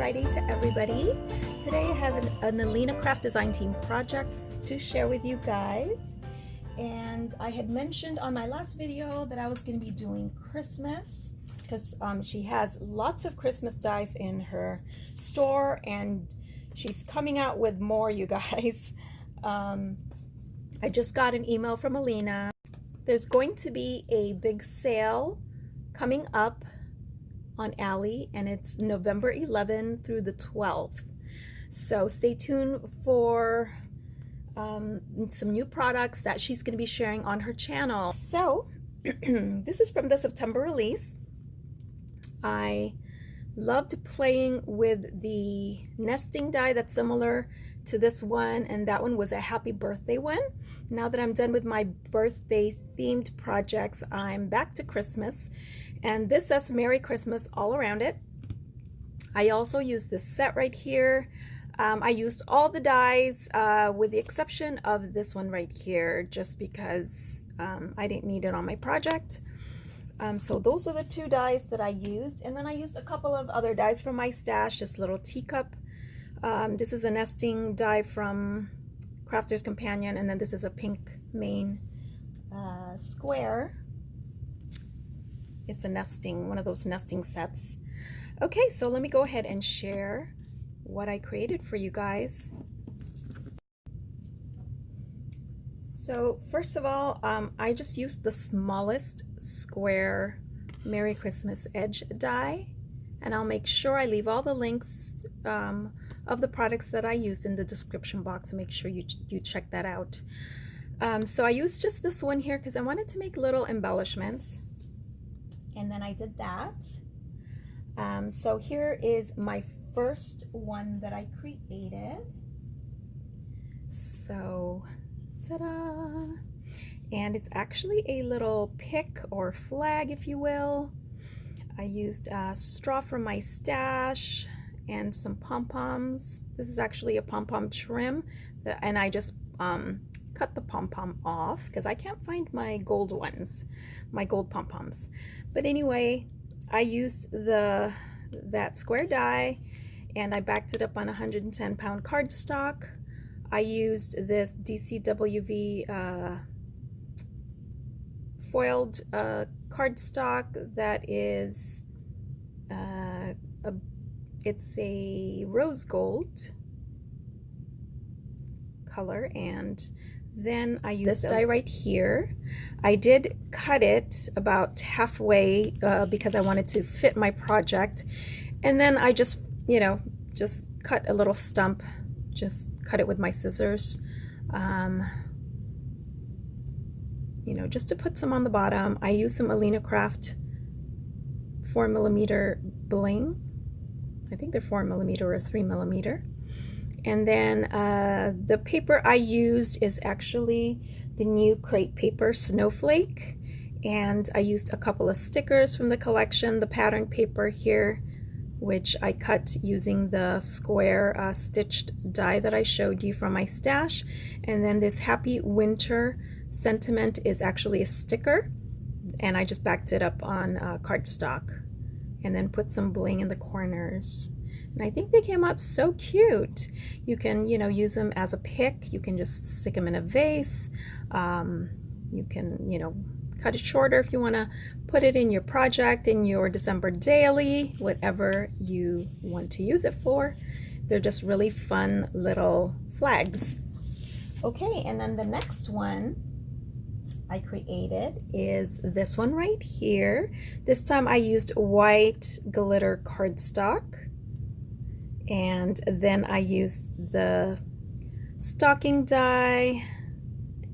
Friday to everybody. Today I have an Alina Craft Design Team project to share with you guys. And I had mentioned on my last video that I was going to be doing Christmas because she has lots of Christmas dies in her store and she's coming out with more, you guys. I just got an email from Alina. There's going to be a big sale coming up on Ali, and it's November 11 through the 12th. So stay tuned for some new products that she's going to be sharing on her channel. So this is from the September release. I loved playing with the nesting die that's similar to this one, and that one was a happy birthday one. Now that I'm done with my birthday themed projects, I'm back to Christmas, and this says Merry Christmas all around it. I also used this set right here. I used all the dies with the exception of this one right here, just because I didn't need it on my project. So those are the two dies that I used, and then I used a couple of other dies from my stash. This little teacup. This is a nesting die from Crafter's Companion, and then this is a pink main square. It's a nesting, one of those nesting sets. Okay, so let me go ahead and share what I created for you guys. So first of all, I just used the smallest square Merry Christmas edge die, and I'll make sure I leave all the links of the products that I used in the description box, so make sure you check that out. So I used just this one here because I wanted to make little embellishments, and then I did that. So here is my first one that I created. So ta-da! And it's actually a little pick or flag, if you will. I used straw from my stash and some pom-poms. This is actually a pom-pom trim, and I just cut the pom-pom off because I can't find my gold ones, my gold pom-poms. But anyway, I used that square die, and I backed it up on 110-pound cardstock. I used this DCWV foiled cardstock that is it's a rose gold color, and then I used this die right here. I did cut it about halfway because I wanted to fit my project, and then I just just cut a little stump, just cut it with my scissors, just to put some on the bottom. I used some Alina Craft 4mm bling. I think they're 4mm or 3mm. And then the paper I used is actually the new crate paper Snowflake, and I used a couple of stickers from the collection, the pattern paper here, which I cut using the square stitched die that I showed you from my stash. And then this Happy Winter sentiment is actually a sticker, and I just backed it up on cardstock and then put some bling in the corners. And I think they came out so cute. You can, use them as a pick. You can just stick them in a vase. You can, cut it shorter if you want to put it in your project, in your December daily, whatever you want to use it for. They're just really fun little flags. Okay, and then the next one I created is this one right here. This time I used white glitter cardstock, and then I used the stocking die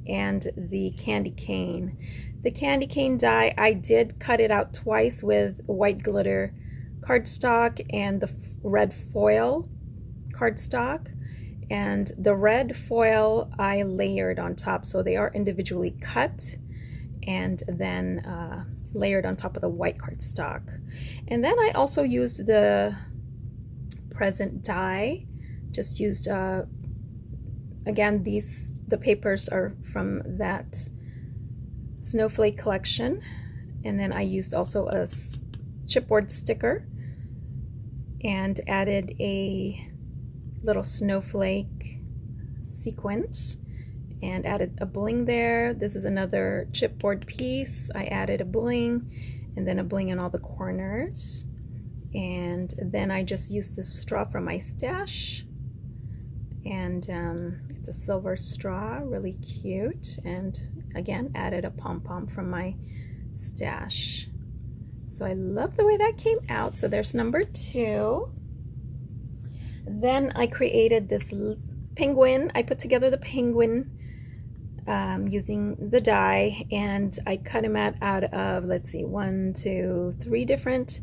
and the candy cane. The candy cane die, I did cut it out twice with white glitter cardstock and the red foil cardstock, and the red foil I layered on top, so they are individually cut and then layered on top of the white cardstock. And then I also used the present die, just used again, the papers are from that Snowflake collection, and then I used also a chipboard sticker and added a little snowflake sequence and added a bling there. This is another chipboard piece. I added a bling and then a bling in all the corners. And then I just used this straw from my stash, and it's a silver straw, really cute, and again added a pom-pom from my stash. So I love the way that came out. So there's number 2. Then I created this penguin. I put together the penguin using the die, and I cut him out of, let's see, 1, 2, 3 different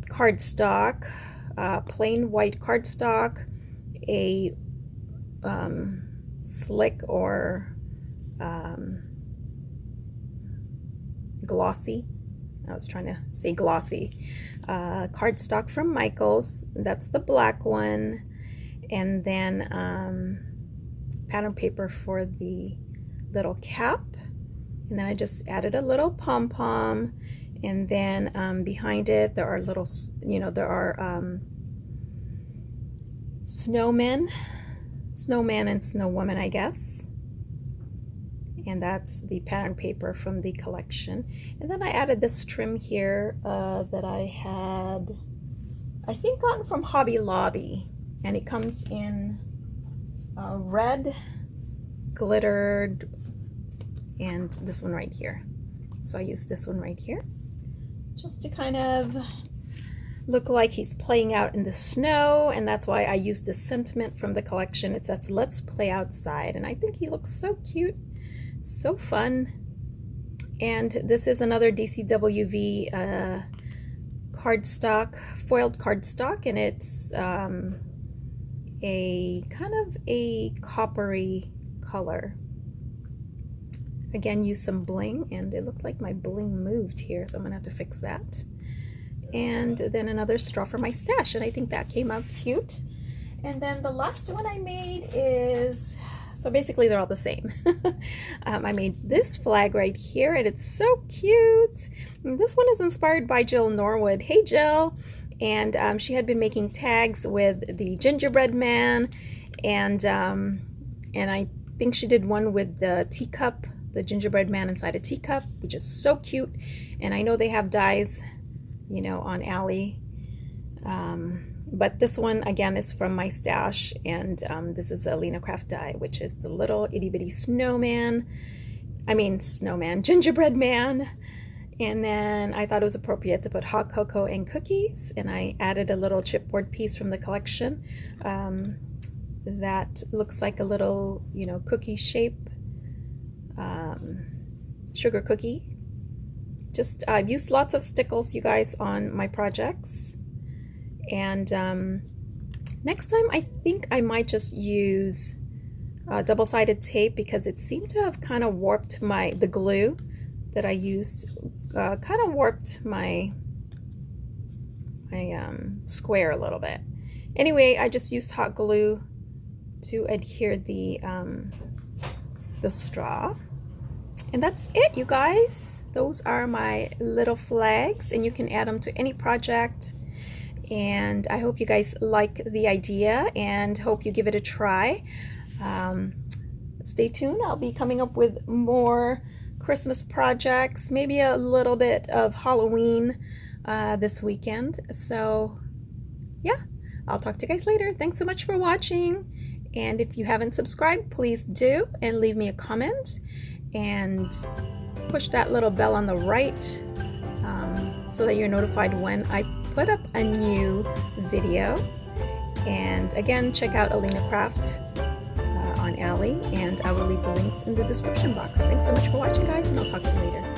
cardstock, plain white cardstock, a slick or glossy, I was trying to say glossy, cardstock from Michaels, that's the black one, and then pattern paper for the little cap, and then I just added a little pom-pom, and then behind it there are little, there are snowmen and snowwoman, I guess, and that's the pattern paper from the collection. And then I added this trim here that I had, I think, gotten from Hobby Lobby, and it comes in red, glittered, and this one right here. So I used this one right here just to kind of look like he's playing out in the snow, and that's why I used this sentiment from the collection. It says, "Let's play outside," and I think he looks so cute, so fun. And this is another DCWV cardstock, foiled cardstock, and it's a kind of a coppery color. Again, use some bling, and it looked like my bling moved here, so I'm gonna have to fix that. And then another straw for my stash, and I think that came out cute. And then the last one I made is, so basically they're all the same. I made this flag right here, and it's so cute. And this one is inspired by Jill Norwood. Hey Jill! And she had been making tags with the gingerbread man, and I think she did one with the teacup, the gingerbread man inside a teacup, which is so cute. And I know they have dies, on Ali, but this one again is from my stash, and this is the Alina craft die, which is the little itty bitty gingerbread man. And then I thought it was appropriate to put hot cocoa and cookies, and I added a little chipboard piece from the collection that looks like a little cookie shape, sugar cookie. I've used lots of stickles, you guys, on my projects. And next time I think I might just use double-sided tape, because it seemed to have kind of warped the glue that I used, kind of warped my square a little bit. Anyway, I just used hot glue to adhere the straw. And that's it, you guys. Those are my little flags, and you can add them to any project. And I hope you guys like the idea, and hope you give it a try. Stay tuned. I'll be coming up with more Christmas projects, maybe a little bit of Halloween this weekend. So yeah, I'll talk to you guys later. Thanks so much for watching. And if you haven't subscribed, please do, and leave me a comment, and push that little bell on the right so that you're notified when I put up a new video. And again, check out Alina Craft on Ali, and I will leave the links in the description box. Thanks so much for watching, guys, and I'll talk to you later.